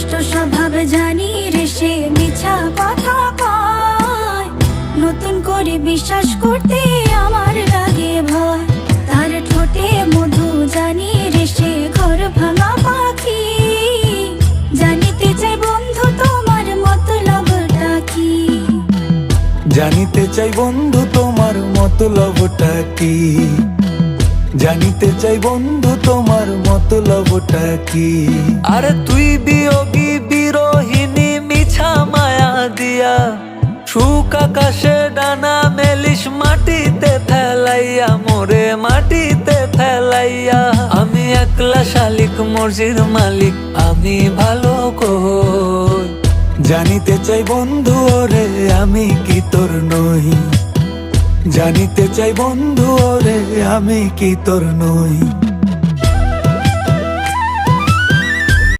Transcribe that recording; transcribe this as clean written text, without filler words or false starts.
দুষ্ট স্বভাব জানি রে সে মিছা কথা কয়, নতুন করে বিশ্বাস করতে আমার লাগে ভয়। তার ঠোঁটে মধু জানি রে সে ঘর ভাঙা পাখি, জানিতে চাই বন্ধু তোমার মতলবটা কি। জানিতে চাই বন্ধু তোমার মতলবটা কি, জানিতে চাই বন্ধু তোমার মতলবটা কি। আরে তুই বিয়োগী বিরোহিনী মিছা মায়া দিয়া, সুখ আকাশে ডানা মেলিস মাটিতে ফেলাইয়া, মোরে মাটিতে ফেলাইয়া। আমি একলা শালিক মর্জির মালিক, আমি ভালো কই। জানিতে চাই বন্ধু ওরে আমি কি তোর নই, জানিতে চাই বন্ধু ওরে আমি কি তোর নই।